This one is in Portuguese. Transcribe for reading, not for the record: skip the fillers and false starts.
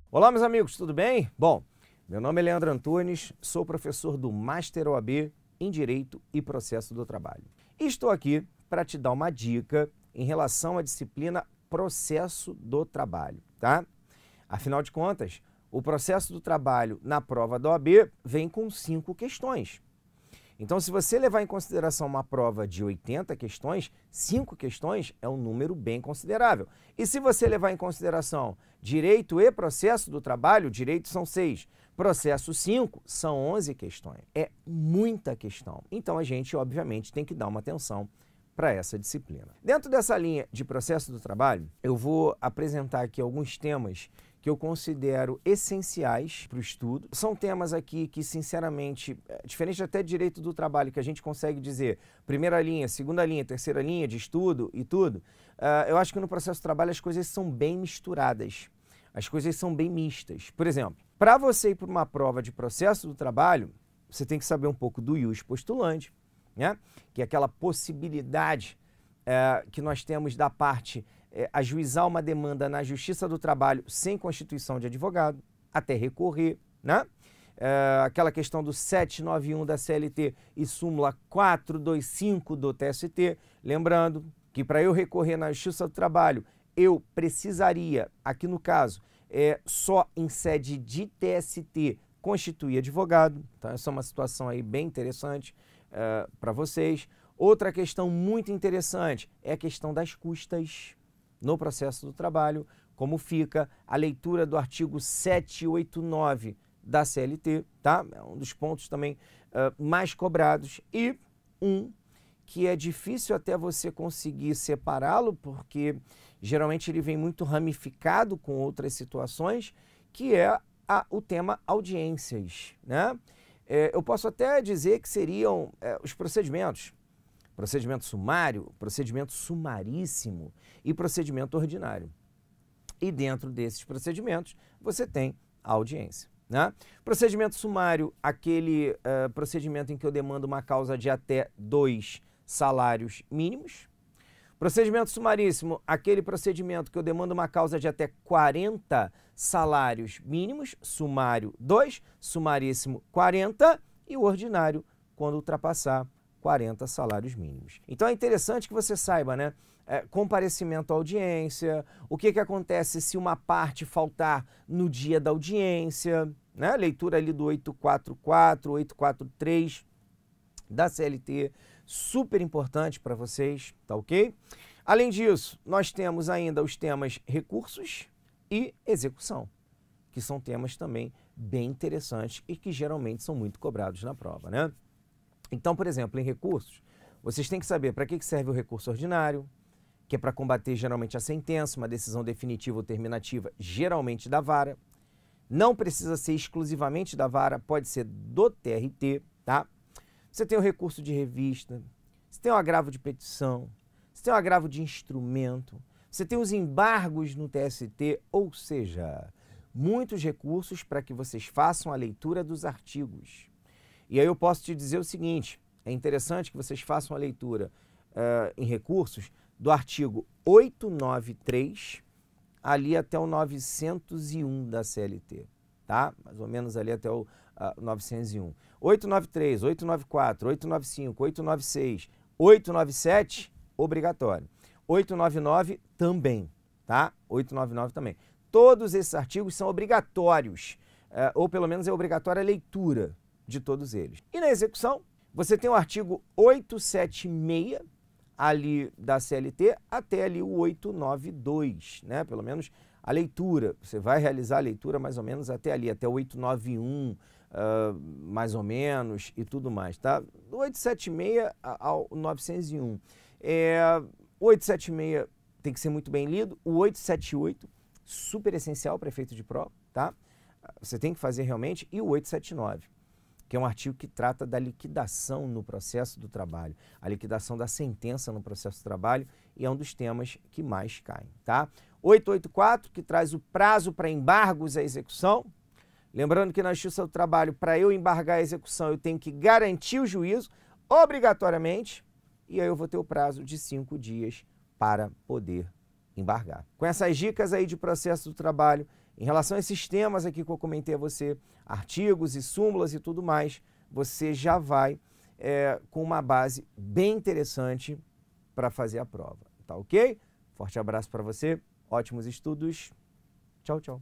Olá, meus amigos, tudo bem? Bom, meu nome é Leandro Antunes, sou professor do Master OAB em Direito e Processo do Trabalho. E estou aqui para te dar uma dica em relação à disciplina Processo do Trabalho, tá? Afinal de contas, o processo do trabalho na prova da OAB vem com 5 questões. Então, se você levar em consideração uma prova de 80 questões, 5 questões é um número bem considerável. E se você levar em consideração direito e processo do trabalho, direito são 6, processo 5, são 11 questões. É muita questão. Então, a gente, obviamente, tem que dar uma atenção para essa disciplina. Dentro dessa linha de processo do trabalho, eu vou apresentar aqui alguns temas que eu considero essenciais para o estudo. São temas aqui que, sinceramente, diferente até de direito do trabalho, que a gente consegue dizer primeira linha, segunda linha, terceira linha de estudo e tudo, eu acho que no processo do trabalho as coisas são bem misturadas, as coisas são bem mistas. Por exemplo, para você ir para uma prova de processo do trabalho, você tem que saber um pouco do ius postulandi, né? Que é aquela possibilidade que nós temos da parte ajuizar uma demanda na Justiça do Trabalho sem constituição de advogado, até recorrer, né? Aquela questão do 791 da CLT e súmula 425 do TST, lembrando que para eu recorrer na Justiça do Trabalho, eu precisaria, aqui no caso, só em sede de TST, constituir advogado. Então, essa é uma situação aí bem interessante para vocês. Outra questão muito interessante é a questão das custas no processo do trabalho, como fica a leitura do artigo 789 da CLT, tá? É um dos pontos também mais cobrados, e um que é difícil até você conseguir separá-lo, porque geralmente ele vem muito ramificado com outras situações, que é o tema audiências, né? Eu posso até dizer que seriam os procedimentos. Procedimento sumário, procedimento sumaríssimo e procedimento ordinário. E dentro desses procedimentos, você tem a audiência, né? Procedimento sumário, aquele procedimento em que eu demando uma causa de até 2 salários mínimos. Procedimento sumaríssimo, aquele procedimento que eu demando uma causa de até 40 salários mínimos, sumário 2, sumaríssimo 40 e o ordinário quando ultrapassar 40 salários mínimos. Então é interessante que você saiba, né? Comparecimento à audiência, o que acontece se uma parte faltar no dia da audiência, né? Leitura ali do 844, 843 da CLT, super importante para vocês, tá ok? Além disso, nós temos ainda os temas recursos e execução, que são temas também bem interessantes e que geralmente são muito cobrados na prova, né? Então, por exemplo, em recursos, vocês têm que saber para que serve o recurso ordinário, que é para combater geralmente a sentença, uma decisão definitiva ou terminativa, geralmente da vara. Não precisa ser exclusivamente da vara, pode ser do TRT, tá? Você tem o recurso de revista, você tem o agravo de petição, você tem o agravo de instrumento, você tem os embargos no TST, ou seja, muitos recursos para que vocês façam a leitura dos artigos. E aí eu posso te dizer o seguinte, é interessante que vocês façam a leitura em recursos do artigo 893 ali até o 901 da CLT, tá? Mais ou menos ali até o 901. 893, 894, 895, 896, 897, obrigatório. 899 também, tá? 899 também. Todos esses artigos são obrigatórios, ou pelo menos é obrigatória a leitura de todos eles. E na execução, você tem o artigo 876 ali da CLT até ali o 892, né? Pelo menos a leitura, você vai realizar a leitura mais ou menos até ali, até o 891, mais ou menos, e tudo mais, tá? Do 876 ao 901. O 876 tem que ser muito bem lido, o 878, super essencial para efeito de prova, tá? Você tem que fazer realmente, e o 879. Que é um artigo que trata da liquidação no processo do trabalho, a liquidação da sentença no processo do trabalho, e é um dos temas que mais caem, tá? 884, que traz o prazo para embargos à execução. Lembrando que na Justiça do Trabalho, para eu embargar a execução, eu tenho que garantir o juízo, obrigatoriamente, e aí eu vou ter o prazo de 5 dias para poder embargar. Com essas dicas aí de processo do trabalho, Em relação a esses temas aqui que eu comentei a você, artigos e súmulas e tudo mais, você já vai com uma base bem interessante para fazer a prova. Tá ok? Forte abraço para você, ótimos estudos. Tchau, tchau.